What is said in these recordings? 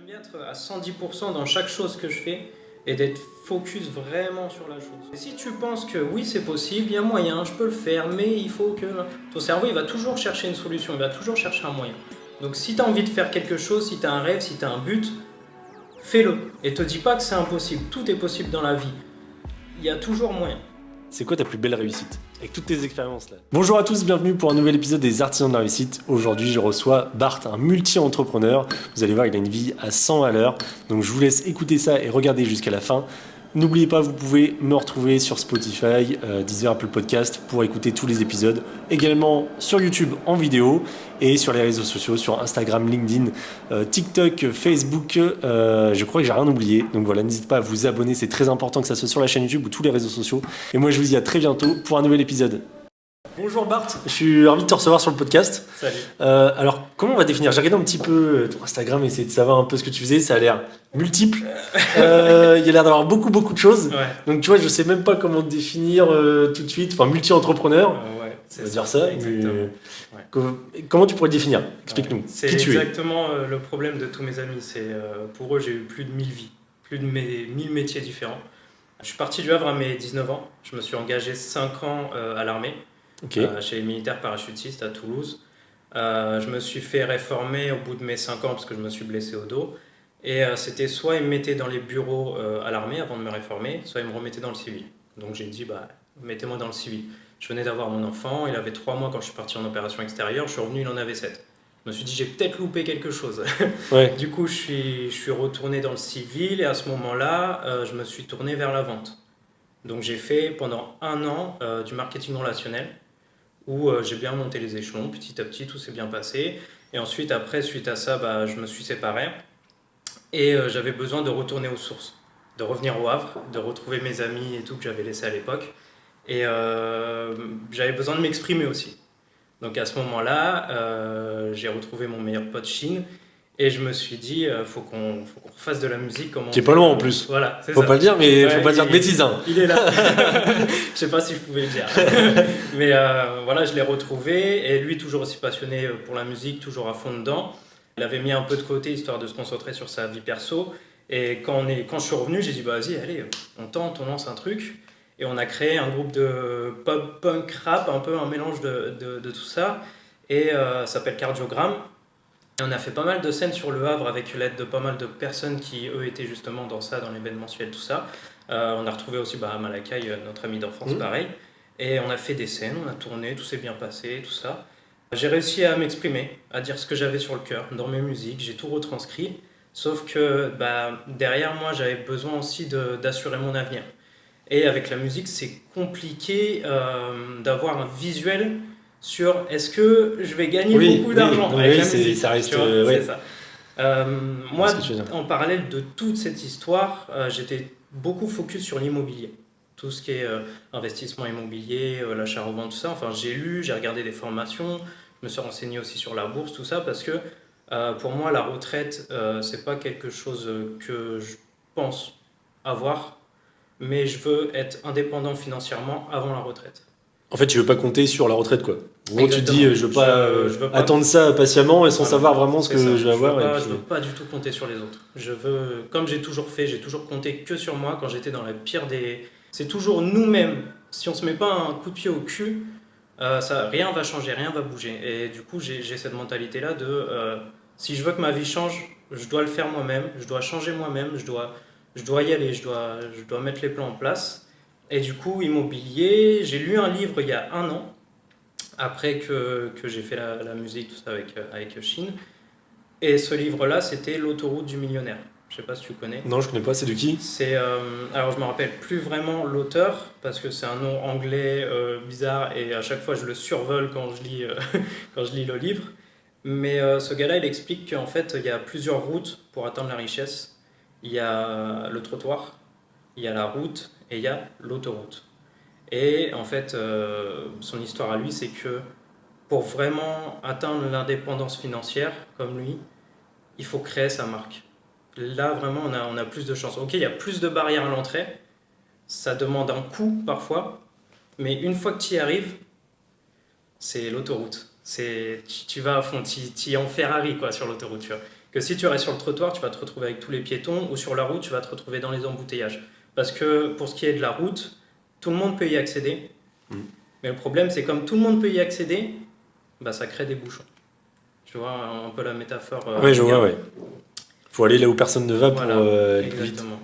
bien être à 110% dans chaque chose que je fais et d'être focus vraiment sur la chose. Et si tu penses que oui, c'est possible, il y a moyen, je peux le faire, mais il faut que... Ton cerveau, il va toujours chercher une solution, il va toujours chercher un moyen. Donc si tu as envie de faire quelque chose, si tu as un rêve, si tu as un but, fais-le. Et te dis pas que c'est impossible, tout est possible dans la vie. Il y a toujours moyen. C'est quoi ta plus belle réussite avec toutes tes expériences là? Bonjour à tous, bienvenue pour un nouvel épisode des Artisans de la réussite. Aujourd'hui, je reçois Bart, un multi-entrepreneur. Vous allez voir, il a une vie à 100 à l'heure. Donc je vous laisse écouter ça et regarder jusqu'à la fin. N'oubliez pas, vous pouvez me retrouver sur Spotify, Deezer, Apple Podcast pour écouter tous les épisodes. Également sur YouTube en vidéo et sur les réseaux sociaux, sur Instagram, LinkedIn, TikTok, Facebook. Je crois que j'ai rien oublié. Donc voilà, n'hésitez pas à vous abonner. C'est très important que ça soit sur la chaîne YouTube ou tous les réseaux sociaux. Et moi, je vous dis à très bientôt pour un nouvel épisode. Bonjour Bart, je suis ravi de te recevoir sur le podcast. Salut. Alors, comment on va définir? J'ai regardé un petit peu ton Instagram et essayer de savoir un peu ce que tu faisais. Ça a l'air multiple. Il y a l'air d'avoir beaucoup de choses. Ouais. Donc, tu vois, je sais même pas comment te définir tout de suite. Enfin, multi-entrepreneur, Ouais, on va dire ça. Exactement. Comment tu pourrais le définir? Explique-nous. C'est Qui tu es? exactement le problème de tous mes amis. Pour eux, j'ai eu plus de 1000 vies, plus de 1000 métiers différents. Je suis parti du Havre à mes 19 ans. Je me suis engagé 5 ans à l'armée. Ok. Chez les militaires parachutistes à Toulouse. Je me suis fait réformer au bout de mes 5 ans parce que je me suis blessé au dos. Et c'était soit ils me mettaient dans les bureaux à l'armée avant de me réformer, soit ils me remettaient dans le civil. Donc j'ai dit, mettez-moi dans le civil. Je venais d'avoir mon enfant, il avait 3 mois quand je suis parti en opération extérieure, je suis revenu, il en avait 7. Je me suis dit, j'ai peut-être loupé quelque chose. Ouais. Du coup, je suis retourné dans le civil et à ce moment-là, je me suis tourné vers la vente. Donc j'ai fait pendant 1 an du marketing relationnel, où j'ai bien monté les échelons, petit à petit, tout s'est bien passé. Et ensuite, après, suite à ça, je me suis séparé. Et j'avais besoin de retourner aux sources, de revenir au Havre, de retrouver mes amis et tout que j'avais laissé à l'époque. Et j'avais besoin de m'exprimer aussi. Donc à ce moment-là, j'ai retrouvé mon meilleur pote Chine. Et je me suis dit, faut qu'on refasse de la musique. Qui est pas loin en plus. Voilà, c'est Faut ça. pas le dire, mais Ouais, faut pas dire de bêtises. Hein. Il est là. Je sais pas si je pouvais le dire. Mais voilà, je l'ai retrouvé. Et lui, toujours aussi passionné pour la musique, toujours à fond dedans. Il avait mis un peu de côté, histoire de se concentrer sur sa vie perso. Et quand je suis revenu, j'ai dit, vas-y, allez, on tente, on lance un truc. Et on a créé un groupe de pop, punk, rap, un peu un mélange de tout ça. Et ça s'appelle Cardiogramme. Et on a fait pas mal de scènes sur le Havre avec l'aide de pas mal de personnes qui, eux, étaient justement dans ça, dans l'événementiel, tout ça. On a retrouvé aussi à Malakai, notre ami d'enfance, pareil. Et on a fait des scènes, on a tourné, tout s'est bien passé, tout ça. J'ai réussi à m'exprimer, à dire ce que j'avais sur le cœur dans mes musiques, j'ai tout retranscrit. Sauf que derrière moi, j'avais besoin aussi d'assurer mon avenir. Et avec la musique, c'est compliqué d'avoir un visuel sur est-ce que je vais gagner beaucoup d'argent avec la musique. Ça reste. C'est ça. Moi, Ce que tu veux dire. en parallèle de toute cette histoire, j'étais beaucoup focus sur l'immobilier. Tout ce qui est investissement immobilier, l'achat-revente, tout ça. Enfin, j'ai lu, j'ai regardé des formations, je me suis renseigné aussi sur la bourse, tout ça, parce que pour moi, la retraite, c'est pas quelque chose que je pense avoir, mais je veux être indépendant financièrement avant la retraite. En fait, tu veux pas compter sur la retraite, quoi. En gros, tu te dis, je veux pas pas attendre ça patiemment et sans Voilà, savoir vraiment ce que c'est ça. je vais avoir. Je veux pas du tout compter sur les autres. Je veux, comme j'ai toujours fait, j'ai toujours compté que sur moi quand j'étais dans la pire des... C'est toujours nous-mêmes. Si on se met pas un coup de pied au cul, rien va changer, rien va bouger. Et du coup, j'ai cette mentalité-là de... si je veux que ma vie change, je dois le faire moi-même, je dois changer moi-même, je dois y aller, je dois mettre les plans en place. Et du coup, immobilier, j'ai lu un livre il y a 1 an, après que j'ai fait la musique, tout ça avec Chine. Et ce livre-là, c'était L'autoroute du millionnaire. Je sais pas si tu connais. Non, je connais pas, c'est de qui? Alors, je me rappelle plus vraiment l'auteur, parce que c'est un nom anglais bizarre, et à chaque fois, je le survole quand je lis, quand je lis le livre. Mais ce gars-là, il explique qu'en fait, il y a plusieurs routes pour atteindre la richesse. Il y a le trottoir, il y a la route, et il y a l'autoroute. Et en fait, son histoire à lui, c'est que pour vraiment atteindre l'indépendance financière, comme lui, il faut créer sa marque. Là, vraiment, on a plus de chances. Ok, il y a plus de barrières à l'entrée, ça demande un coût parfois, mais une fois que tu y arrives, c'est l'autoroute. Tu vas à fond, tu es en Ferrari quoi, sur l'autoroute. Tu vois. que si tu restes sur le trottoir, tu vas te retrouver avec tous les piétons, ou sur la route, tu vas te retrouver dans les embouteillages. Parce que pour ce qui est de la route, tout le monde peut y accéder. Mais le problème, c'est comme tout le monde peut y accéder, bah, ça crée des bouchons. Tu vois un peu la métaphore. Oui, je vois, ouais. Faut aller là où personne ne va pour aller plus vite. Exactement.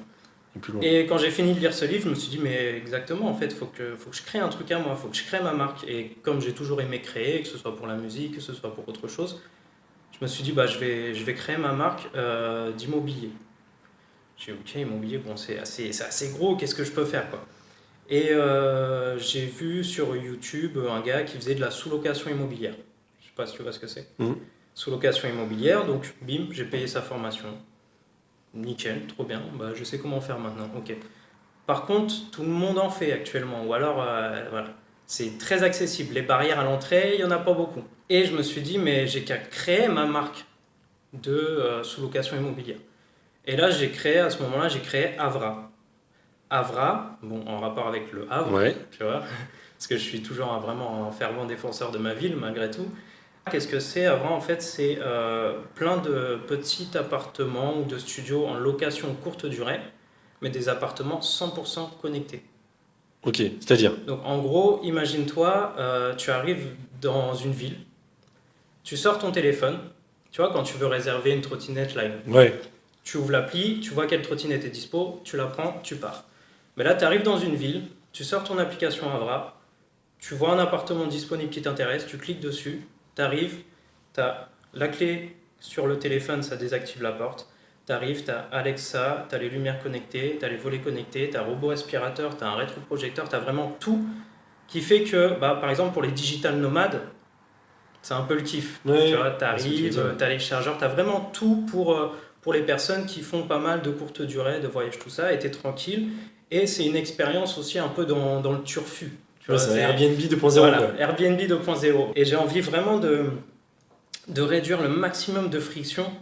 Et plus loin. Et quand j'ai fini de lire ce livre, je me suis dit, mais exactement, en fait, faut que je crée un truc à moi, faut que je crée ma marque. Et comme j'ai toujours aimé créer, que ce soit pour la musique, que ce soit pour autre chose, je me suis dit, bah, je vais créer ma marque d'immobilier. J'ai dit, ok, immobilier, bon, c'est assez gros, qu'est-ce que je peux faire, quoi. Et j'ai vu sur YouTube un gars qui faisait de la sous-location immobilière. Je sais pas si tu vois ce que c'est. Sous-location immobilière, donc bim, j'ai payé sa formation. Nickel, trop bien, bah, je sais comment faire maintenant. Ok. Par contre, tout le monde en fait actuellement, ou alors, voilà, c'est très accessible. Les barrières à l'entrée, il n'y en a pas beaucoup. Et je me suis dit, mais j'ai qu'à créer ma marque de sous-location immobilière. Et là, à ce moment-là, j'ai créé Avra. Avra, bon, en rapport avec le Havre, Ouais. tu vois, parce que je suis toujours vraiment un fervent défenseur de ma ville, malgré tout. Qu'est-ce que c'est Avra? En fait, c'est plein de petits appartements ou de studios en location courte durée, mais des appartements 100% connectés. Ok, c'est-à-dire? Donc, en gros, imagine-toi, tu arrives dans une ville, tu sors ton téléphone, tu vois, quand tu veux réserver une trottinette live. Ouais. Tu ouvres l'appli, tu vois quelle trottinette est dispo, tu la prends, tu pars. Mais là, tu arrives dans une ville, tu sors ton application Avra, tu vois un appartement disponible qui t'intéresse, tu cliques dessus, tu arrives, tu as la clé sur le téléphone, ça désactive la porte. Tu arrives, tu as Alexa, tu as les lumières connectées, tu as les volets connectés, tu as un robot aspirateur, tu as un rétroprojecteur, tu as vraiment tout qui fait que, bah, par exemple, pour les digital nomades, c'est un peu le kiff. Ouais, tu vois, tu arrives, tu as les chargeurs, tu as vraiment tout pour les personnes qui font pas mal de courtes durées, de voyages, tout ça, et tu es tranquille. Et c'est une expérience aussi un peu dans le turfu. Tu vois, c'est Airbnb 2.0. Voilà, quoi. Airbnb 2.0. Et j'ai envie vraiment de réduire le maximum de friction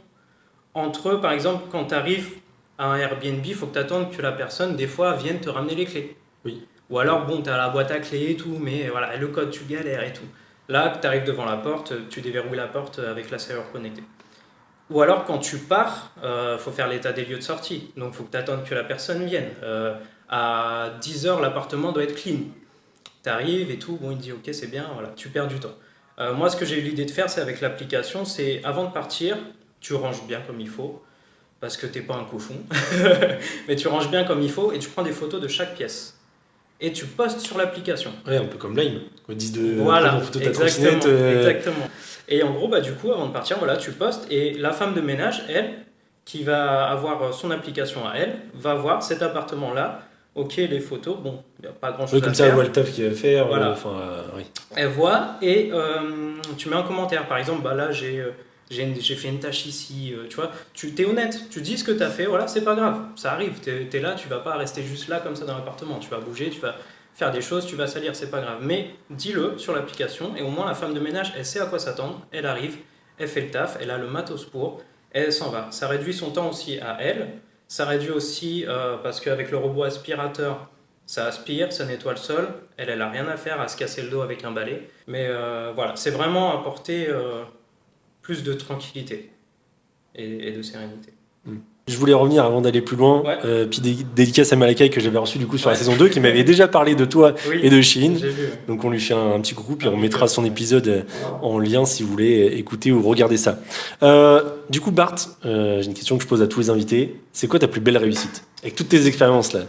entre, par exemple, quand tu arrives à un Airbnb, il faut que tu attendes que la personne, des fois, vienne te ramener les clés. Oui. Ou alors, bon, tu as la boîte à clés et tout, mais voilà, le code, tu galères et tout. Là, tu arrives devant la porte, tu déverrouilles la porte avec la serrure connectée. Ou alors, quand tu pars, faut faire l'état des lieux de sortie. Donc, il faut que tu attendes que la personne vienne. À 10h, l'appartement doit être clean. Tu arrives et tout, bon, il te dit ok, c'est bien, voilà, tu perds du temps. Moi, ce que j'ai eu l'idée de faire, c'est avec l'application, c'est avant de partir, tu ranges bien comme il faut, parce que t'es pas un cochon, mais tu ranges bien comme il faut et tu prends des photos de chaque pièce. Et tu postes sur l'application. Ouais, un peu comme Lime. Ils disent de voilà, prendre en photo de ta trottinette. Exactement. Et en gros, bah, du coup, avant de partir, voilà, tu postes et la femme de ménage, elle, qui va avoir son application à elle, va voir cet appartement-là. Ok, les photos, bon, il n'y a pas grand-chose à faire. Comme ça, elle voit le taf qu'il va faire. Voilà. Oui. Elle voit et tu mets un commentaire. Par exemple, bah là, j'ai fait une tâche ici. Tu vois, tu es honnête. Tu dis ce que tu as fait. Voilà, c'est pas grave. Ça arrive. Tu es là, tu vas pas rester juste là comme ça dans l'appartement. Tu vas bouger, tu vas faire des choses, tu vas salir, c'est pas grave. Mais dis-le sur l'application et au moins la femme de ménage, elle sait à quoi s'attendre. Elle arrive, elle fait le taf, elle a le matos pour, et elle s'en va. Ça réduit son temps aussi à elle. Ça réduit aussi, parce qu'avec le robot aspirateur, ça aspire, ça nettoie le sol. Elle n'a rien à faire à se casser le dos avec un balai. Mais voilà, c'est vraiment apporter plus de tranquillité et de sérénité. Je voulais revenir avant d'aller plus loin. Ouais. Puis dédicace à Malakai que j'avais reçu du coup sur la Ouais. saison 2 qui m'avait déjà parlé de toi Oui, et de Shein. j'ai vu. Donc on lui fait un petit coucou puis on mettra son épisode en lien si vous voulez écouter ou regarder ça. Du coup Bart, j'ai une question que je pose à tous les invités. C'est quoi ta plus belle réussite avec toutes tes expériences là?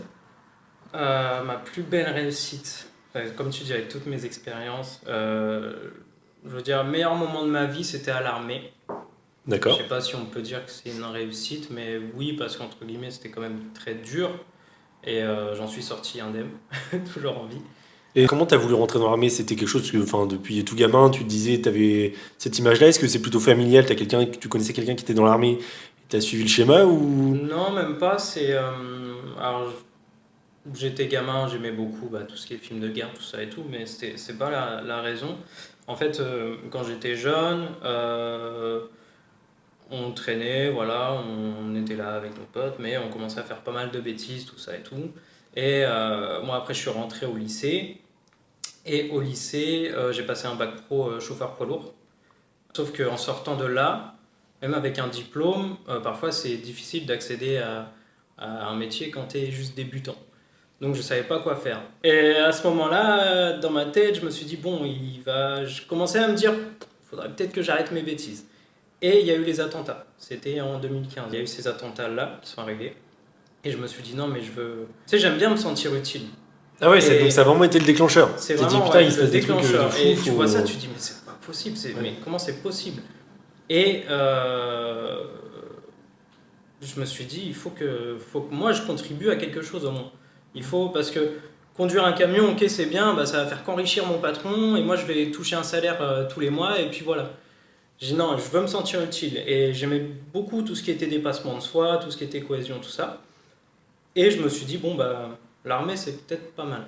Ma plus belle réussite, comme tu dis, avec toutes mes expériences, je veux dire, le meilleur moment de ma vie, c'était à l'armée. D'accord. Je sais pas si on peut dire que c'est une réussite, mais oui, parce qu'entre guillemets, c'était quand même très dur. Et j'en suis sorti indemne, toujours en vie. Et comment tu as voulu rentrer dans l'armée? C'était quelque chose que, enfin, depuis tout gamin, tu te disais, tu avais cette image-là. Est-ce que c'est plutôt familial? Tu connaissais quelqu'un qui était dans l'armée et tu as suivi le schéma ou... Non, même pas. Alors, j'étais gamin, j'aimais beaucoup tout ce qui est films de guerre, tout ça et tout, mais c'est pas la raison. En fait, quand j'étais jeune, on traînait, voilà, on était là avec nos potes, mais on commençait à faire pas mal de bêtises, tout ça et tout. Et moi, après, je suis rentré au lycée. Et au lycée, j'ai passé un bac pro chauffeur poids lourd. Sauf qu'en sortant de là, même avec un diplôme, parfois c'est difficile d'accéder à un métier quand tu es juste débutant. Donc je savais pas quoi faire. Et à ce moment-là, dans ma tête, je me suis dit, bon, je commençais à me dire, faudrait peut-être que j'arrête mes bêtises. Et il y a eu les attentats. C'était en 2015. Il y a eu ces attentats-là qui sont arrivés. Et je me suis dit, non, mais je veux. Tu sais, j'aime bien me sentir utile. Ah ouais, donc ça a vraiment été le déclencheur. C'est t'es vraiment dit, putain, il se le passe des trucs de déclencheur. fou. Et tu vois ça, tu dis, mais c'est pas possible. Mais comment c'est possible? Et je me suis dit, il faut que moi je contribue à quelque chose au moins. Il faut, parce que conduire un camion, ok, c'est bien, bah, ça va faire qu'enrichir mon patron et moi je vais toucher un salaire tous les mois et puis voilà. J'ai dit non, je veux me sentir utile et j'aimais beaucoup tout ce qui était dépassement de soi, tout ce qui était cohésion, tout ça. Et je me suis dit, bon, bah, l'armée c'est peut-être pas mal.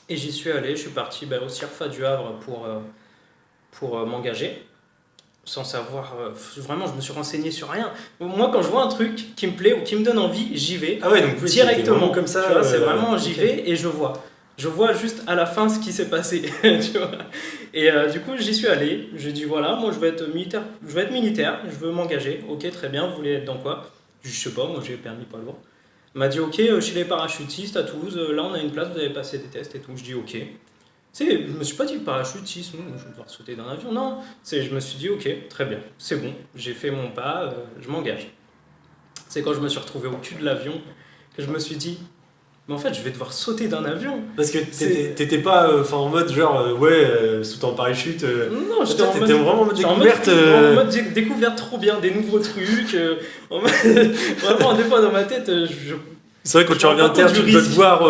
Et j'y suis allé, je suis parti au CIRFA du Havre pour m'engager. Sans savoir, vraiment, je me suis renseigné sur rien. Moi, quand je vois un truc qui me plaît ou qui me donne envie, j'y vais Ah ouais, donc directement. comme ça. Tu vois, c'est vraiment, j'y vais et je vois. Je vois juste à la fin ce qui s'est passé. Tu vois. Et du coup, j'y suis allé. J'ai dit voilà, moi, je vais être militaire. Je veux m'engager. Ok, très bien. Vous voulez être dans quoi? Je sais pas. Moi, j'ai le permis pas lourd. Il m'a dit ok, chez les parachutistes à Toulouse. Là, on a une place. Vous avez passé des tests et tout. Je dis ok. Je me suis pas dit parachutisme, je vais devoir sauter d'un avion. Non, je me suis dit ok, très bien, c'est bon, j'ai fait mon pas, je m'engage. C'est quand je me suis retrouvé au cul de l'avion que je me suis dit, mais en fait, je vais devoir sauter d'un avion. Parce que t'étais pas en mode genre, sauter en parachute. Non, t'étais vraiment en mode découverte. En mode découverte trop bien, des nouveaux trucs. Vraiment, des fois dans ma tête, c'est vrai, quand tu reviens à terre, tu peux te voir.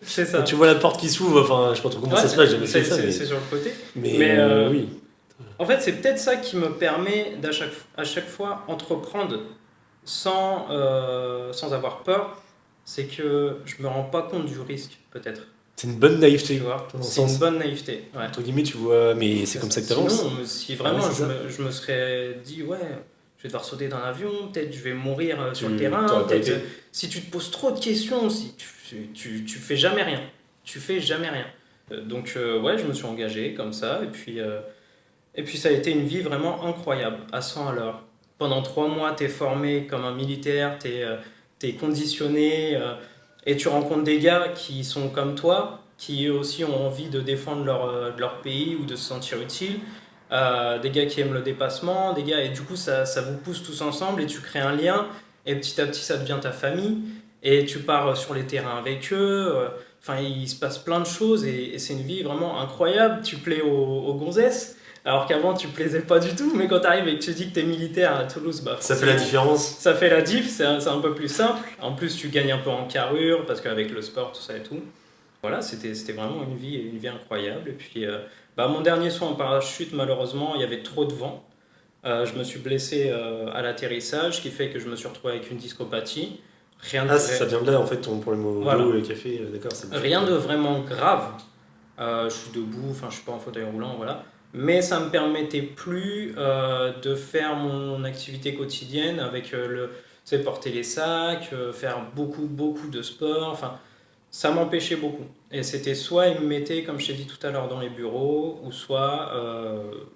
C'est ça. Quand tu vois la porte qui s'ouvre, je sais pas trop comment ça se passe, jamais fait ça. C'est sur le côté. Mais oui. En fait, c'est peut-être ça qui me permet à chaque fois entreprendre sans avoir peur. C'est que je me rends pas compte du risque, peut-être. C'est une bonne naïveté. Tu vois, c'est une bonne naïveté. Ouais. Entre guillemets, tu vois, mais c'est comme ça que tu avances. Sinon, si vraiment je me serais dit, ouais, je vais devoir sauter d'un avion, peut-être je vais mourir sur le terrain, peut-être. Si tu te poses trop de questions, si tu fais jamais rien. Tu fais jamais rien. Donc, ouais, je me suis engagé comme ça, et puis ça a été une vie vraiment incroyable, à 100 à l'heure. Pendant 3 mois, tu es formé comme un militaire, tu es conditionné, et tu rencontres des gars qui sont comme toi, qui eux aussi ont envie de défendre leur pays ou de se sentir utile. Des gars qui aiment le dépassement, des gars, et du coup ça vous pousse tous ensemble et tu crées un lien, et petit à petit ça devient ta famille, et tu pars sur les terrains avec eux. Enfin, il se passe plein de choses et c'est une vie vraiment incroyable. Tu plais aux gonzesses, alors qu'avant tu plaisais pas du tout, mais quand tu arrives et que tu dis que tu es militaire à Toulouse, bah, ça fait la différence. Ça fait la diff, c'est un peu plus simple. En plus, tu gagnes un peu en carrure parce qu'avec le sport, tout ça et tout. Voilà, c'était vraiment une vie incroyable. Et puis, mon dernier saut en parachute, malheureusement, il y avait trop de vent. Je me suis blessé à l'atterrissage, ce qui fait que je me suis retrouvé avec une discopathie. Ça vient de là en fait ton problème au dos et café, d'accord. Rien de vraiment grave. Je suis debout, je suis pas en fauteuil roulant, voilà. Mais ça me permettait plus de faire mon activité quotidienne avec porter les sacs, faire beaucoup de sport. Enfin, ça m'empêchait beaucoup. Et c'était soit ils me mettaient, comme je t'ai dit tout à l'heure, dans les bureaux, ou soit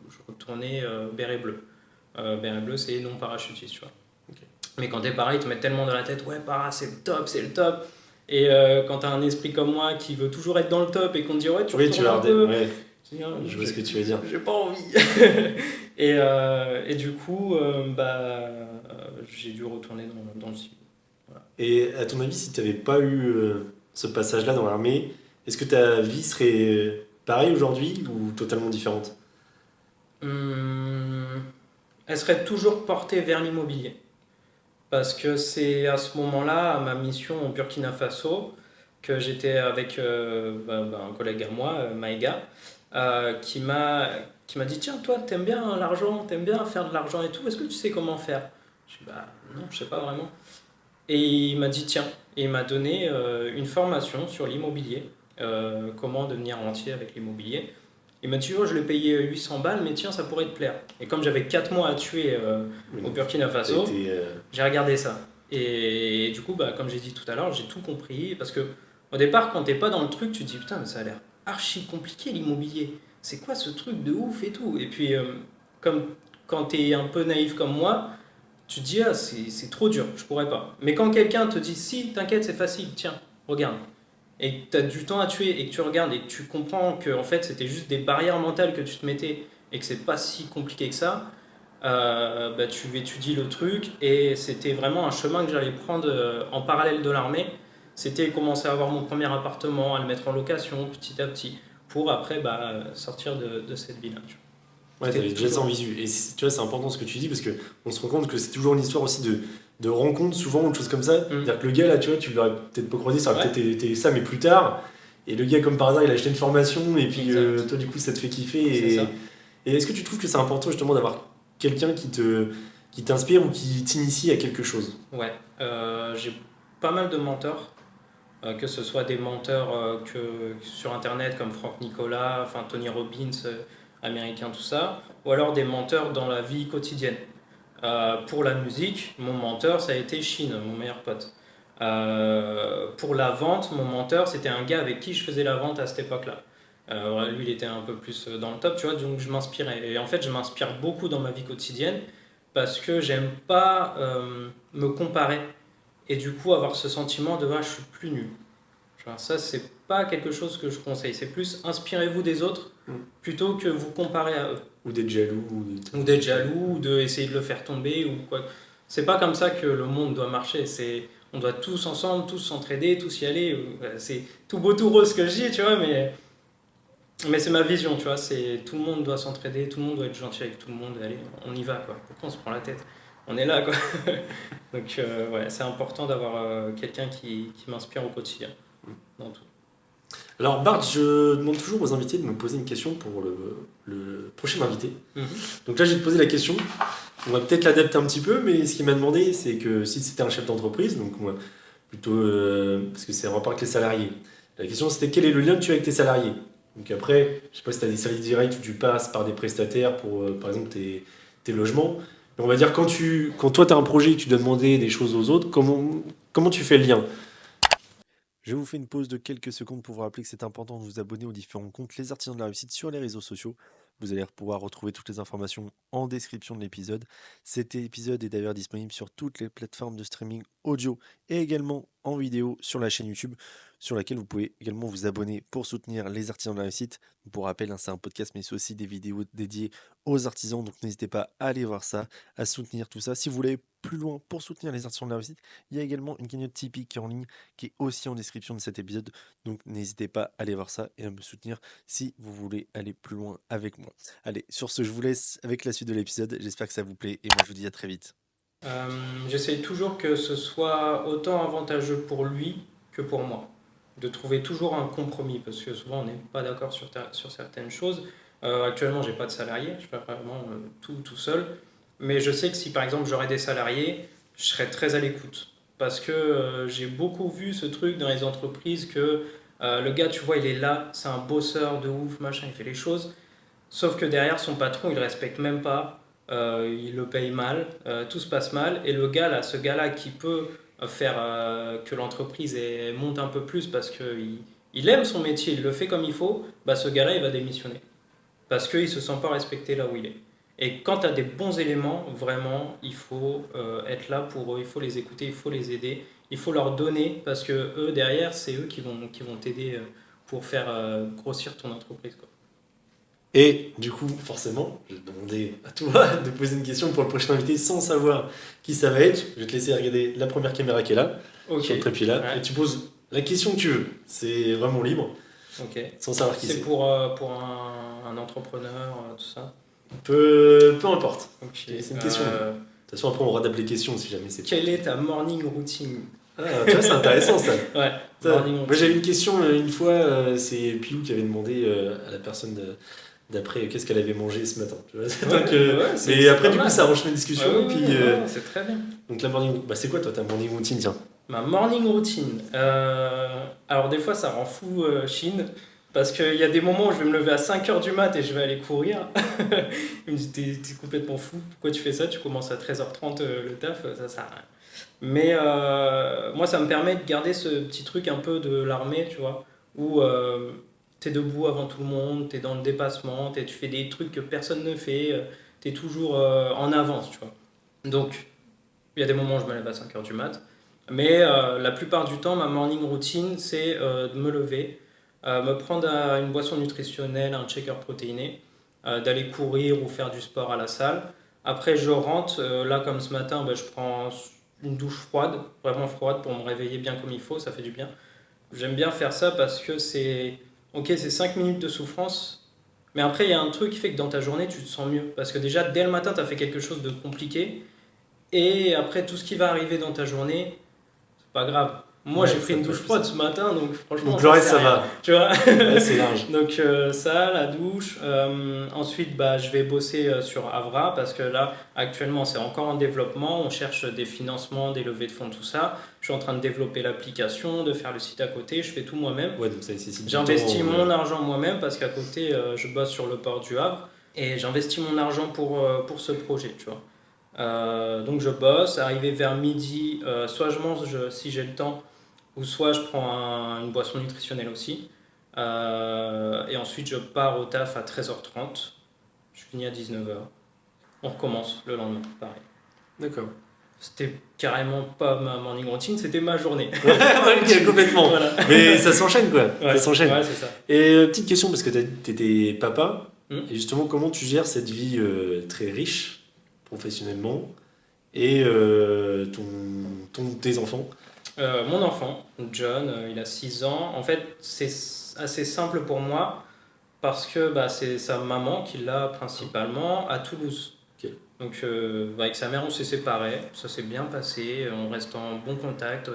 je retournais béret bleu. Béret bleu, c'est non parachutiste, tu vois. Okay. Mais quand t'es pareil, ils te mettent tellement dans la tête, ouais, para, c'est le top, c'est le top. Et quand t'as un esprit comme moi qui veut toujours être dans le top et qu'on te dit, ouais, tu retournes un peu. Ouais. Je vois ce que tu veux dire. J'ai pas envie. et du coup, j'ai dû retourner dans le civil. Voilà. Et à ton avis, si tu n'avais pas eu ce passage-là dans l'armée, est-ce que ta vie serait pareille aujourd'hui ou totalement différente? Elle serait toujours portée vers l'immobilier. Parce que c'est à ce moment-là, à ma mission au Burkina Faso, que j'étais avec un collègue à moi, Maïga, qui m'a dit, tiens, toi, t'aimes bien l'argent, t'aimes bien faire de l'argent et tout, est-ce que tu sais comment faire? Je dis, non, je sais pas vraiment. Et il m'a dit, tiens, et il m'a donné une formation sur l'immobilier, comment devenir rentier avec l'immobilier. Il m'a dit, je l'ai payé 800 balles, mais tiens, ça pourrait te plaire. Et comme j'avais 4 mois à tuer au Burkina Faso, j'ai regardé ça. Et du coup, comme j'ai dit tout à l'heure, j'ai tout compris. Parce que au départ, quand t'es pas dans le truc, tu te dis, putain, mais ça a l'air archi compliqué l'immobilier. C'est quoi ce truc de ouf et tout? Et puis, comme quand tu es un peu naïf comme moi, tu te dis, ah, c'est trop dur, je pourrais pas. Mais quand quelqu'un te dit, si, t'inquiète, c'est facile, tiens, regarde. Et que tu as du temps à tuer et que tu regardes et que tu comprends que en fait, c'était juste des barrières mentales que tu te mettais et que c'est pas si compliqué que ça, bah, tu étudies le truc et c'était vraiment un chemin que j'allais prendre en parallèle de l'armée. C'était commencer à avoir mon premier appartement, à le mettre en location petit à petit pour après bah, sortir de cette vie-là. Ouais, t'avais déjà ça en visu. Et tu vois, c'est important ce que tu dis parce qu'on se rend compte que c'est toujours une histoire aussi de rencontres, souvent, ou de choses comme ça. C'est-à-dire que le gars, là, tu vois, tu l'aurais peut-être pas croisé, ça aurait peut-être été ça, mais plus tard. Et le gars, comme par hasard, il a acheté une formation et puis toi, du coup, ça te fait kiffer. Et est-ce que tu trouves que c'est important justement d'avoir quelqu'un qui t'inspire ou qui t'initie à quelque chose? Ouais, j'ai pas mal de mentors. Que ce soit des menteurs sur internet comme Franck Nicolas, enfin Tony Robbins, américain, tout ça, ou alors des menteurs dans la vie quotidienne. Pour la musique, mon menteur, ça a été Shin, mon meilleur pote. Pour la vente, mon menteur, c'était un gars avec qui je faisais la vente à cette époque-là. Lui, il était un peu plus dans le top, tu vois, donc je m'inspirais. Et en fait, je m'inspire beaucoup dans ma vie quotidienne parce que j'aime pas me comparer et du coup avoir ce sentiment de ah, je suis plus nul. Genre, ça, c'est pas quelque chose que je conseille. C'est plus inspirez-vous des autres plutôt que vous comparer à eux. Ou d'être jaloux. Ou d'être jaloux, ou d'essayer de le faire tomber. Ou quoi. C'est pas comme ça que le monde doit marcher. On doit tous ensemble, tous s'entraider, tous y aller. C'est tout beau, tout rose ce que je dis, tu vois, mais c'est ma vision, tu vois. Tout le monde doit s'entraider, tout le monde doit être gentil avec tout le monde. Allez, on y va, quoi. Pourquoi on se prend la tête? On est là, quoi. Donc, ouais, c'est important d'avoir quelqu'un qui m'inspire au quotidien. Dans tout. Alors Bart, je demande toujours aux invités de me poser une question pour le prochain invité. Donc là, je vais te poser la question. On va peut-être l'adapter un petit peu, mais ce qu'il m'a demandé, c'est que si c'était un chef d'entreprise, donc moi, plutôt parce que c'est en rapport avec les salariés. La question, c'était quel est le lien que tu as avec tes salariés? Donc après, je sais pas si tu as des salariés directs ou tu passes par des prestataires pour, par exemple, tes logements. Mais on va dire, quand toi, tu as un projet et que tu dois demander des choses aux autres, comment tu fais le lien? Je vous fais une pause de quelques secondes pour vous rappeler que c'est important de vous abonner aux différents comptes Les Artisans de la Réussite sur les réseaux sociaux. Vous allez pouvoir retrouver toutes les informations en description de l'épisode. Cet épisode est d'ailleurs disponible sur toutes les plateformes de streaming audio et également en vidéo sur la chaîne YouTube, sur laquelle vous pouvez également vous abonner pour soutenir les artisans de la réussite. Pour rappel, c'est un podcast, mais c'est aussi des vidéos dédiées aux artisans, donc n'hésitez pas à aller voir ça, à soutenir tout ça. Si vous voulez plus loin pour soutenir les artisans de la réussite, il y a également une cagnotte Tipeee qui est en ligne, qui est aussi en description de cet épisode, donc n'hésitez pas à aller voir ça et à me soutenir si vous voulez aller plus loin avec moi. Allez, sur ce, je vous laisse avec la suite de l'épisode, j'espère que ça vous plaît et moi je vous dis à très vite. J'essaye toujours que ce soit autant avantageux pour lui que pour moi. De trouver toujours un compromis, parce que souvent on n'est pas d'accord sur certaines choses. Actuellement, j'ai pas de salarié, je fais vraiment tout seul. Mais je sais que si par exemple j'aurais des salariés, je serais très à l'écoute. Parce que j'ai beaucoup vu ce truc dans les entreprises que le gars, tu vois, il est là, c'est un bosseur de ouf, machin, il fait les choses. Sauf que derrière, son patron, il le respecte même pas. Il le paye mal, tout se passe mal. Et le gars, là, ce gars-là qui peut faire que l'entreprise monte un peu plus parce qu'il aime son métier, il le fait comme il faut, bah, ce gars-là, il va démissionner. Parce qu'il ne se sent pas respecté là où il est. Et quand tu as des bons éléments, vraiment, il faut être là pour eux, il faut les écouter, il faut les aider, il faut leur donner, parce que eux, derrière, c'est eux qui vont t'aider pour faire grossir ton entreprise, quoi. Et du coup, forcément, je vais te demander à toi de poser une question pour le prochain invité sans savoir qui ça va être. Je vais te laisser regarder la première caméra qui est là, sur le trépied là, et tu poses la question que tu veux. C'est vraiment libre, sans savoir qui c'est. C'est pour un entrepreneur, tout ça. Peu importe. C'est une question. De toute façon, après, on aura d'appeler les questions si jamais c'est. Quelle est ta morning routine? Ah, tu vois, c'est intéressant ça. Ouais. Moi, j'avais une question une fois, c'est Pilou qui avait demandé à la personne d'après qu'est-ce qu'elle avait mangé ce matin. Tu vois. Mais après, du coup, ça enchaîne la discussion. Puis, c'est très bien. Donc, la morning. Bah, c'est quoi, toi, ta morning routine, tiens? Ma morning routine. Alors, des fois, ça rend fou, Chine. Parce qu'il y a des moments où je vais me lever à 5h du mat et je vais aller courir. Il me dit, t'es complètement fou. Pourquoi tu fais ça? Tu commences à 13h30 le taf. Ça sert à rien. Mais moi, ça me permet de garder ce petit truc un peu de l'armée, tu vois. Où t'es debout avant tout le monde, t'es dans le dépassement, tu fais des trucs que personne ne fait. tu es toujours en avance, tu vois. Donc, il y a des moments où je me lève à 5h du mat', mais la plupart du temps, ma morning routine, c'est de me lever, me prendre une boisson nutritionnelle, un shaker protéiné, d'aller courir ou faire du sport à la salle. Après, je rentre, là comme ce matin, je prends une douche froide, vraiment froide, pour me réveiller bien comme il faut, ça fait du bien. J'aime bien faire ça parce que c'est 5 minutes de souffrance, mais après, il y a un truc qui fait que dans ta journée, tu te sens mieux. Parce que déjà, dès le matin, tu as fait quelque chose de compliqué, et après, tout ce qui va arriver dans ta journée, c'est pas grave. Moi, Ouais, j'ai pris une douche froide ce matin, donc franchement, Donc le reste, ça rien, va. tu vois. Ouais, c'est large. Donc ça, la douche. Ensuite, je vais bosser sur Avra parce que là, actuellement, c'est encore en développement. On cherche des financements, des levées de fonds, tout ça. Je suis en train de développer l'application, de faire le site à côté. Je fais tout moi-même. Ouais, donc ça nécessite du J'investis temps, mon argent moi-même parce qu'à côté, je bosse sur le port du Havre et j'investis mon argent pour ce projet, tu vois. Donc je bosse, arrivé vers midi, soit je mange si j'ai le temps, ou soit je prends une boisson nutritionnelle aussi. Et ensuite je pars au taf à 13h30, je finis à 19h. On recommence le lendemain, pareil. D'accord. C'était carrément pas ma morning routine, c'était ma journée. Ouais, complètement. Voilà. Mais ça s'enchaîne quoi. Ouais, Ça s'enchaîne. ouais, c'est ça. Et petite question, parce que t'étais papa, Hmm. et justement, comment tu gères cette vie très riche, professionnellement, et tes enfants? Mon enfant, John, il a 6 ans. En fait, c'est assez simple pour moi parce que c'est sa maman qui l'a principalement à Toulouse. Ok. Donc, avec sa mère, on s'est séparés. Ça s'est bien passé. On reste en bon contact.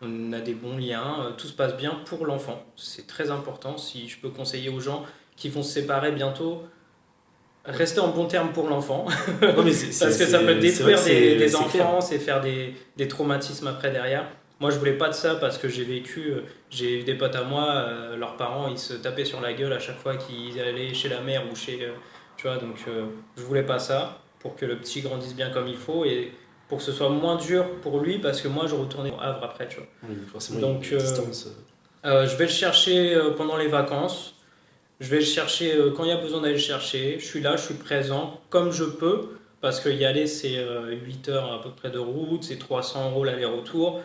On a des bons liens. Tout se passe bien pour l'enfant. C'est très important. Si je peux conseiller aux gens qui vont se séparer bientôt, rester en bon terme pour l'enfant. Non, mais Parce que ça peut détruire des c'est clair. enfants et faire des traumatismes après derrière. Moi, je voulais pas de ça parce que j'ai eu des potes à moi, leurs parents, ils se tapaient sur la gueule à chaque fois qu'ils allaient chez la mère ou tu vois, donc je voulais pas ça pour que le petit grandisse bien comme il faut et pour que ce soit moins dur pour lui parce que moi, je retournais au Havre après, tu vois. Oui, forcément, Donc, il y a une distance. Je vais le chercher pendant les vacances. Je vais le chercher quand il y a besoin d'aller le chercher. Je suis là, je suis présent comme je peux. Parce que y aller, c'est 8 heures à peu près de route, c'est 300 € l'aller-retour.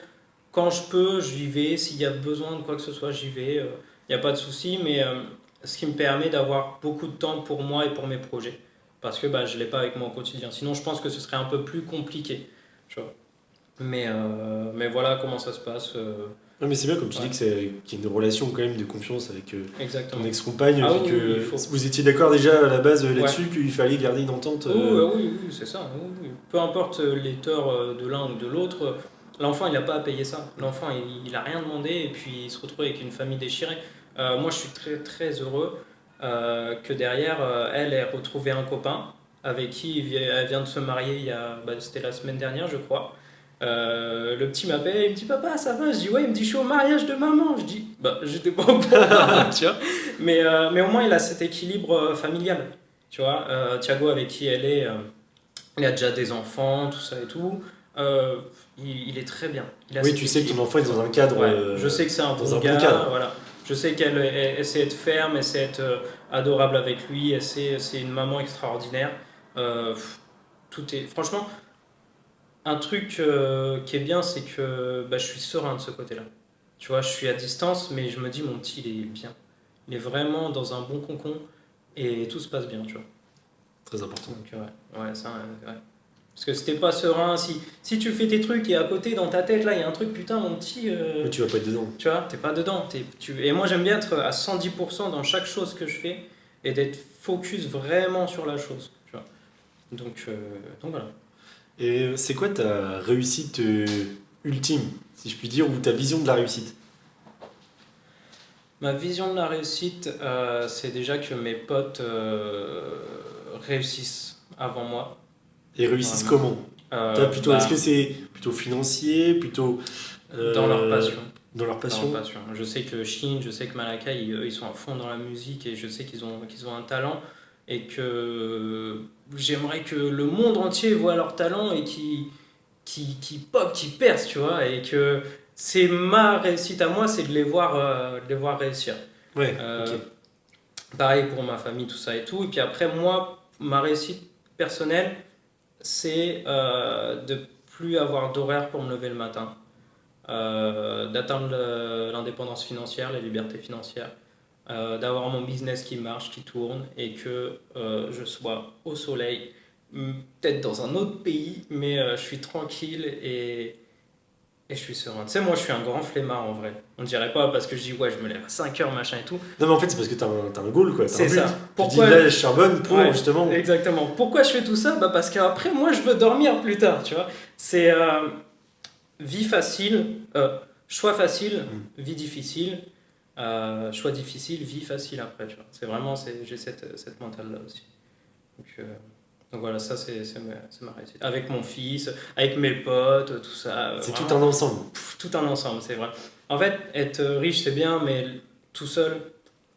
Quand je peux, j'y vais. S'il y a besoin de quoi que ce soit, j'y vais. Il n'y a pas de souci. Mais ce qui me permet d'avoir beaucoup de temps pour moi et pour mes projets. Parce que je ne l'ai pas avec moi au quotidien. Sinon, je pense que ce serait un peu plus compliqué. Tu vois. Mais voilà comment ça se passe. Non, mais c'est bien, comme tu Ouais. dis, qu'il y a une relation quand même de confiance avec ton Exactement. ex-compagne, Ah puis oui, que oui, il faut. vous étiez d'accord déjà à la base là-dessus, qu'il fallait garder une entente. Oui, c'est ça. Oui, oui. Peu importe les torts de l'un ou de l'autre, l'enfant il n'a pas à payer ça. L'enfant il a rien demandé et puis il se retrouve avec une famille déchirée. Moi je suis très très heureux que derrière elle ait retrouvé un copain avec qui elle vient de se marier c'était la semaine dernière je crois. Le petit m'appelle, il me dit papa ça va, je dis ouais, il me dit je suis au mariage de maman, je dis j'étais pas au courant, tu vois. Mais au moins il a cet équilibre familial. Tu vois, Thiago avec qui elle est, il a déjà des enfants, tout ça et tout. Il est très bien. Il a Oui, cet tu sais que ton équilibre. enfant est dans un cadre. Ouais, je sais que c'est un dans bon un bon gars. cadre. Voilà. Je sais qu'elle sait être ferme, elle sait être adorable avec lui. C'est une maman extraordinaire. Tout est franchement un truc qui est bien, c'est que je suis serein de ce côté-là. Tu vois, je suis à distance, mais je me dis mon petit, il est bien. Il est vraiment dans un bon cocon et tout se passe bien, tu vois. Très important. Donc ouais, ça, ouais. Parce que si t'es pas serein, si tu fais tes trucs et à côté dans ta tête là il y a un truc putain mon petit, Mais tu vas pas être dedans. tu vois, t'es pas dedans. Et moi j'aime bien être à 110% dans chaque chose que je fais et d'être focus vraiment sur la chose, tu vois. Donc voilà. Et c'est quoi ta réussite ultime, si je puis dire, ou ta vision de la réussite? Ma vision de la réussite, c'est déjà que mes potes réussissent avant moi. Et réussissent Vraiment. comment? Est-ce que c'est plutôt financier, plutôt dans leur passion. dans leur Dans passion? leur passion. Je sais que Shin, je sais que Malaka, ils sont à fond dans la musique et je sais qu'ils ont un talent et que j'aimerais que le monde entier voit leur talent et qui pop, qui perce, tu vois, et que c'est ma réussite à moi, c'est de les voir réussir. Ouais, Euh, ok. Pareil pour ma famille, tout ça et tout. Et puis après, moi, ma réussite personnel, c'est de plus avoir d'horaire pour me lever le matin, d'atteindre l'indépendance financière, la liberté financière, d'avoir mon business qui marche, qui tourne et que je sois au soleil, peut-être dans un autre pays, mais je suis tranquille et je suis serein. Tu sais, moi je suis un grand flemmard en vrai. On dirait pas parce que je dis ouais, je me lève à 5 heures, machin et tout. Non, mais en fait, c'est parce que t'as un goal, quoi. T'as C'est un but. ça. Tu Pourquoi dis là, je charbonne pour Ouais, justement. exactement. Pourquoi je fais tout ça? Bah parce qu'après, moi, je veux dormir plus tard, tu vois. C'est vie facile, choix facile, vie difficile, choix difficile, vie facile après, tu vois. C'est vraiment, j'ai cette mentale-là aussi. Donc voilà, ça, c'est ma réussite. Avec mon fils, avec mes potes, tout ça. C'est vraiment, tout un ensemble. tout un ensemble, c'est vrai. En fait, être riche, c'est bien, mais tout seul,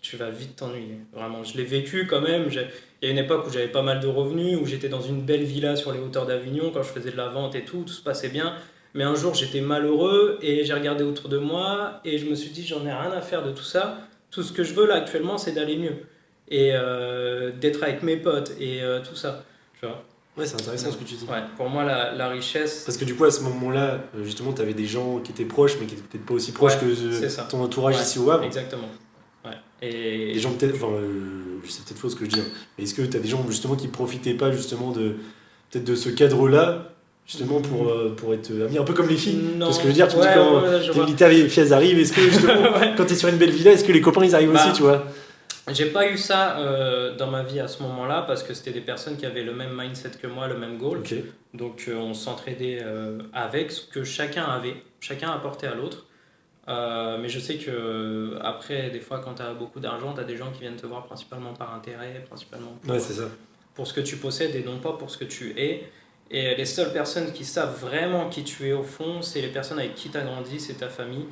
tu vas vite t'ennuyer. Vraiment, je l'ai vécu quand même. Il y a une époque où j'avais pas mal de revenus, où j'étais dans une belle villa sur les hauteurs d'Avignon, quand je faisais de la vente et tout se passait bien. Mais un jour, j'étais malheureux et j'ai regardé autour de moi et je me suis dit, j'en ai rien à faire de tout ça. Tout ce que je veux là actuellement, c'est d'aller mieux et d'être avec mes potes et tout ça. Tu vois. Ouais, c'est intéressant ce que tu dis. Ouais, pour moi, la richesse. Parce que du coup, à ce moment-là, justement, tu avais des gens qui étaient proches, mais qui étaient peut-être pas aussi proches Ouais, que c'est ça. ton entourage Ouais, ici au Havre. Exactement. Ouais. Et Des gens peut-être, enfin, je sais peut-être faux ce que je dis, hein, mais est-ce que tu as des gens justement qui profitaient pas justement peut-être de ce cadre-là, justement pour être amis, un peu comme les filles? Non. Parce que je veux dire, tu me Ouais, dis quand ouais, je tes vois. militaires et filles arrivent, est-ce que justement, Ouais. quand tu es sur une belle villa, est-ce que les copains ils arrivent Bah, aussi, tu vois? J'ai pas eu ça dans ma vie à ce moment-là parce que c'était des personnes qui avaient le même mindset que moi, le même goal. Ok. Donc on s'entraidait avec ce que chacun avait, chacun apportait à l'autre. Mais je sais que après, des fois, quand tu as beaucoup d'argent, tu as des gens qui viennent te voir principalement par intérêt, principalement Ouais, c'est ça. pour ce que tu possèdes et non pas pour ce que tu es. Et les seules personnes qui savent vraiment qui tu es au fond, c'est les personnes avec qui tu as grandi, c'est ta famille.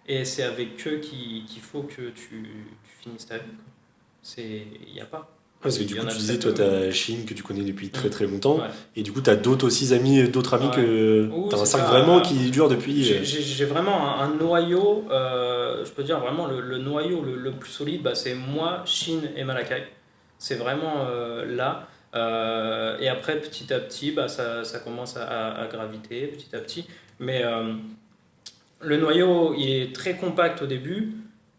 Et c'est avec eux qu'il faut que tu finisses ta vie, quoi. Il n'y a pas. Parce que Il du y coup, en a tu disais, très toi, peu. t'as Chine que tu connais depuis très très longtemps, Ouais. et du coup, t'as d'autres aussi amis, d'autres amis Ouais. que. Ouh, T'as un c'est cercle ça. vraiment qui dure depuis. J'ai vraiment un noyau, je peux dire vraiment le noyau le plus solide, bah, c'est moi, Chine et Malakai. C'est vraiment là. Et après, petit à petit, bah, ça commence à graviter, petit à petit. Mais le noyau, il est très compact au début,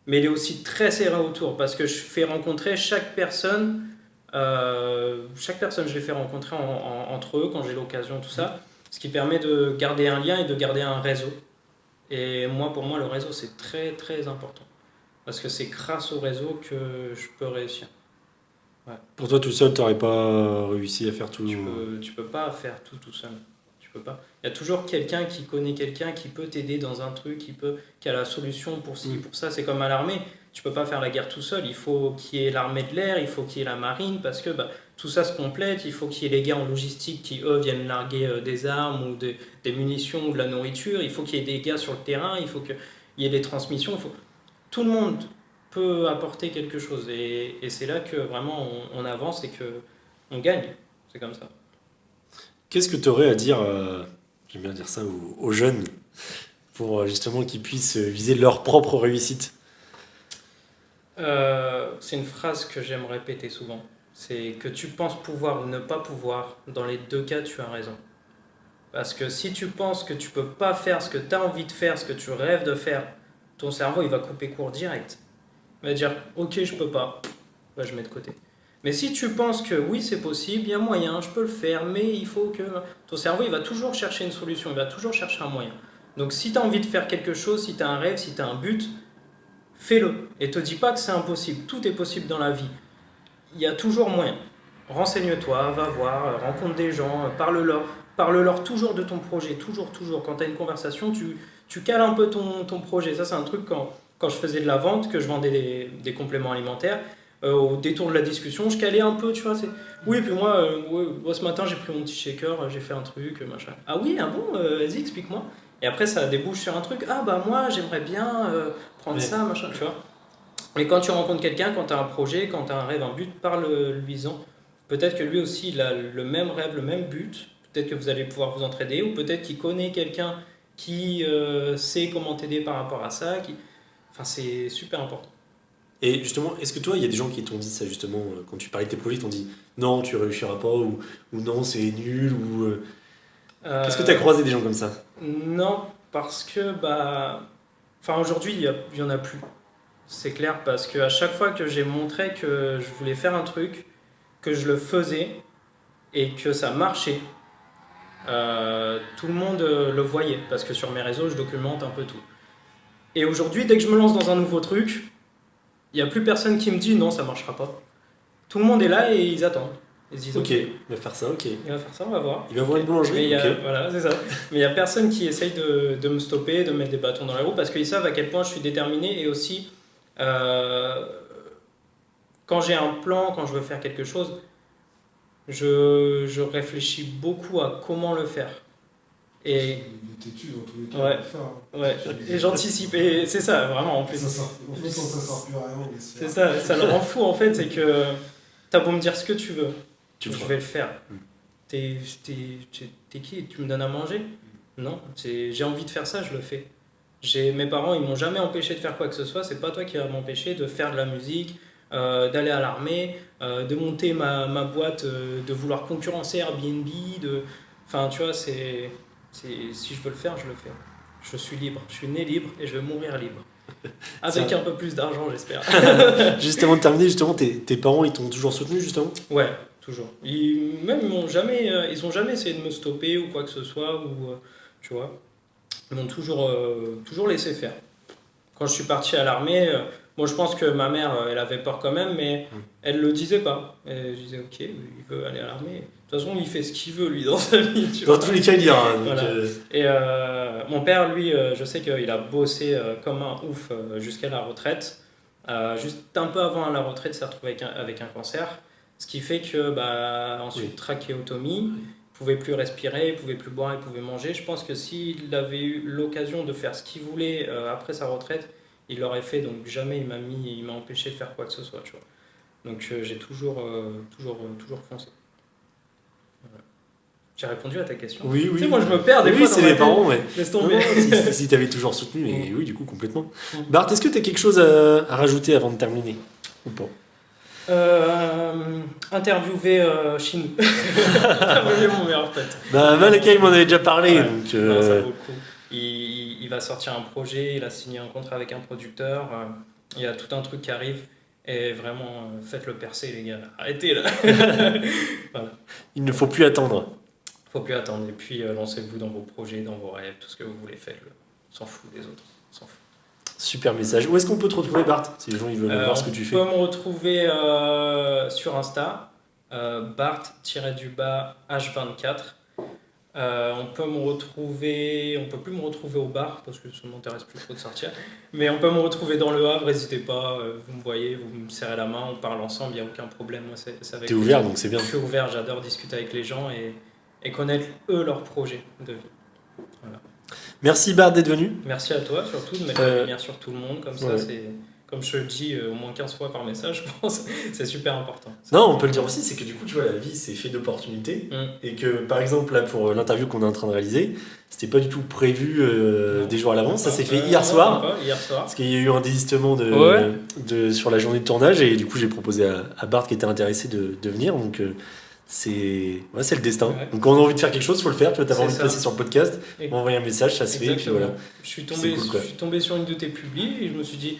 mais il est aussi très serré autour, parce que je fais rencontrer chaque personne, je les fais rencontrer entre eux quand j'ai l'occasion, tout ça, ce qui permet de garder un lien et de garder un réseau. Et moi, pour moi, le réseau, c'est très très important. Parce que c'est grâce au réseau que je peux réussir. Ouais. Pour toi, tout seul, t'aurais pas réussi à faire tout. Tu peux pas faire tout seul. Tu peux pas. Il y a toujours quelqu'un qui connaît quelqu'un qui peut t'aider dans un truc, qui a la solution pour ci, pour ça. C'est comme à l'armée. Tu peux pas faire la guerre tout seul. Il faut qu'il y ait l'armée de l'air, il faut qu'il y ait la marine, parce que bah, tout ça se complète. Il faut qu'il y ait les gars en logistique qui, eux, viennent larguer des armes ou des munitions ou de la nourriture. Il faut qu'il y ait des gars sur le terrain. Il faut qu'il y ait des transmissions. Tout le monde peut apporter quelque chose. Et c'est là que vraiment on avance et que on gagne. C'est comme ça. Qu'est-ce que tu aurais à dire, j'aime bien dire ça, aux jeunes, pour justement qu'ils puissent viser leur propre réussite? C'est une phrase que j'aime répéter souvent. C'est que tu penses pouvoir ou ne pas pouvoir, dans les deux cas, tu as raison. Parce que si tu penses que tu peux pas faire ce que tu as envie de faire, ce que tu rêves de faire, ton cerveau il va couper court direct. Il va dire ok, je peux pas, bah, je mets de côté. Mais si tu penses que oui, c'est possible, il y a moyen, je peux le faire, mais il faut que. Ton cerveau il va toujours chercher une solution, il va toujours chercher un moyen. Donc si tu as envie de faire quelque chose, si tu as un rêve, si tu as un but, fais-le. Et te dis pas que c'est impossible. Tout est possible dans la vie. Il y a toujours moyen. Renseigne-toi, va voir, rencontre des gens, parle-leur. Parle-leur toujours de ton projet. Toujours, toujours. Quand tu as une conversation, tu cales un peu ton projet. Ça, c'est un truc quand je faisais de la vente, que je vendais des compléments alimentaires. Au détour de la discussion, je calais un peu, tu vois. Oui, puis moi, ce matin, j'ai pris mon petit shaker, j'ai fait un truc, machin. Ah oui, ah bon, vas-y, explique-moi. Et après, ça débouche sur un truc. Ah bah moi, j'aimerais bien prendre ça, machin, tu vois. Et quand tu rencontres quelqu'un, quand tu as un projet, quand tu as un rêve, un but, parle-lui-en. Peut-être que lui aussi, il a le même rêve, le même but. Peut-être que vous allez pouvoir vous entraider, ou peut-être qu'il connaît quelqu'un qui sait comment t'aider par rapport à ça. Enfin, c'est super important. Et justement, est-ce que toi, il y a des gens qui t'ont dit ça justement, quand tu parlais de tes projets, ils t'ont dit non, tu réussiras pas, ou non, c'est nul, ou. Est-ce que tu as croisé des gens comme ça? Non, parce que aujourd'hui, il y en a plus. C'est clair, parce qu'à chaque fois que j'ai montré que je voulais faire un truc, que je le faisais et que ça marchait, tout le monde le voyait, parce que sur mes réseaux, je documente un peu tout. Et aujourd'hui, dès que je me lance dans un nouveau truc, il n'y a plus personne qui me dit non, ça marchera pas. Tout le monde est là et ils attendent. Ils se disent Ok, il va faire ça, ok. Il va faire ça, on va voir. Il va voir une boulangerie, Voilà, c'est ça. Mais il n'y a personne qui essaye de me stopper, de me mettre des bâtons dans les roues, parce qu'ils savent à quel point je suis déterminé. Et aussi, quand j'ai un plan, quand je veux faire quelque chose, je réfléchis beaucoup à comment le faire. Et têtu dans tous les cas. ouais, ouais. Et j'anticipe. Et c'est ça, vraiment, en plus. Ça sert plus à rien. C'est ça le rend fou, en fait, c'est que t'as beau me dire ce que tu veux, je vais le faire. T'es qui? Tu me donnes à manger? Non, j'ai envie de faire ça, je le fais. Mes parents, ils m'ont jamais empêché de faire quoi que ce soit. C'est pas toi qui vas m'empêcher de faire de la musique, d'aller à l'armée, de monter ma boîte, de vouloir concurrencer Airbnb. Enfin, tu vois, si je veux le faire, je le fais. Je suis libre, je suis né libre et je vais mourir libre. Avec un peu plus d'argent, j'espère. Juste avant de terminer, justement, tes parents, ils t'ont toujours soutenu, justement? Ouais, toujours. Ils ont jamais essayé de me stopper ou quoi que ce soit, tu vois. Ils m'ont toujours laissé faire. Quand je suis parti à l'armée, moi je pense que ma mère, elle avait peur quand même, mais elle le disait pas. Et je disais, ok, il veut aller à l'armée. De toute façon, il fait ce qu'il veut, lui, dans sa vie. Tu vois. Dans tous les cas, il ira. Voilà. Et mon père, lui, je sais qu'il a bossé comme un ouf jusqu'à la retraite. Juste un peu avant la retraite, il s'est retrouvé avec un cancer. Ce qui fait que, ensuite, trachéotomie, il pouvait plus respirer, il pouvait plus boire, il pouvait manger. Je pense que s'il avait eu l'occasion de faire ce qu'il voulait après sa retraite, il l'aurait fait. Donc jamais il m'a empêché de faire quoi que ce soit. Tu vois. Donc j'ai toujours foncé. Voilà. J'ai répondu à ta question. Oui. Tu sais, moi je me perds des fois. Oui, c'est les parents, ouais. Laisse tomber. Si t'avais toujours soutenu, et oui, du coup, complètement. Bart, est-ce que t'as quelque chose à rajouter avant de terminer? Ou pas? Interviewer Chine. Interviewer mon meilleur pote. Malaka, il m'en avait déjà parlé. Ouais. Donc, non, ça vaut le coup. Il va sortir un projet, il a signé un contrat avec un producteur. Il y a tout un truc qui arrive. Et vraiment, faites-le percer, les gars. Arrêtez là. Voilà. Il ne faut plus attendre. Faut plus attendre. Et puis, lancez-vous dans vos projets, dans vos rêves, tout ce que vous voulez, faites-le. On s'en fout des autres. On s'en fout. Super message. Où est-ce qu'on peut te retrouver, Bart? Si les gens ils veulent voir ce que tu fais. On peut me retrouver sur Insta, Bart-H24. On peut plus me retrouver au bar parce que ça ne m'intéresse plus trop de sortir. Mais on peut me retrouver dans le Havre, n'hésitez pas. Vous me voyez, vous me serrez la main, on parle ensemble, il n'y a aucun problème. Moi, c'est avec T'es ouvert, donc c'est bien. Je suis ouvert, j'adore discuter avec les gens et connaître eux leurs projets de vie. Voilà. Merci Bart d'être venu. Merci à toi surtout de mettre la lumière sur tout le monde comme ça. Ouais. C'est, comme je te le dis au moins 15 fois par message, je pense, c'est super important. Non, on peut le dire aussi, c'est que du coup, tu vois, la vie, c'est fait d'opportunités. Et que, par exemple, là, pour l'interview qu'on est en train de réaliser, c'était pas du tout prévu des jours à l'avance. Ça s'est fait hier soir. Parce qu'il y a eu un désistement sur la journée de tournage. Et du coup, j'ai proposé à Bart qui était intéressé de venir. Donc, c'est le destin. Ouais. Donc, quand on a envie de faire quelque chose, il faut le faire. Tu vois, t'avais envie de passer sur le podcast, m'envoyer un message, ça se fait. Et puis voilà. Je suis tombé sur une de tes publis et je me suis dit.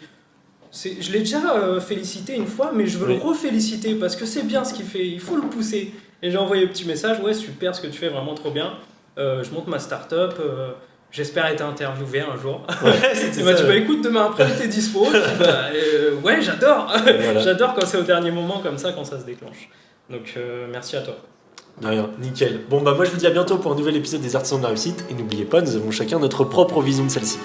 Je l'ai déjà félicité une fois, mais je veux le reféliciter parce que c'est bien ce qu'il fait, il faut le pousser. Et j'ai envoyé un petit message, ouais, super ce que tu fais, vraiment trop bien. Je monte ma start-up, j'espère être interviewé un jour. Ouais, il m'a dit, écoute, demain après, t'es dispo. Ouais, j'adore. Voilà. J'adore quand c'est au dernier moment comme ça, quand ça se déclenche. Donc, merci à toi. De rien, nickel. Bon, moi je vous dis à bientôt pour un nouvel épisode des Artisans de la Réussite. Et n'oubliez pas, nous avons chacun notre propre vision de celle-ci.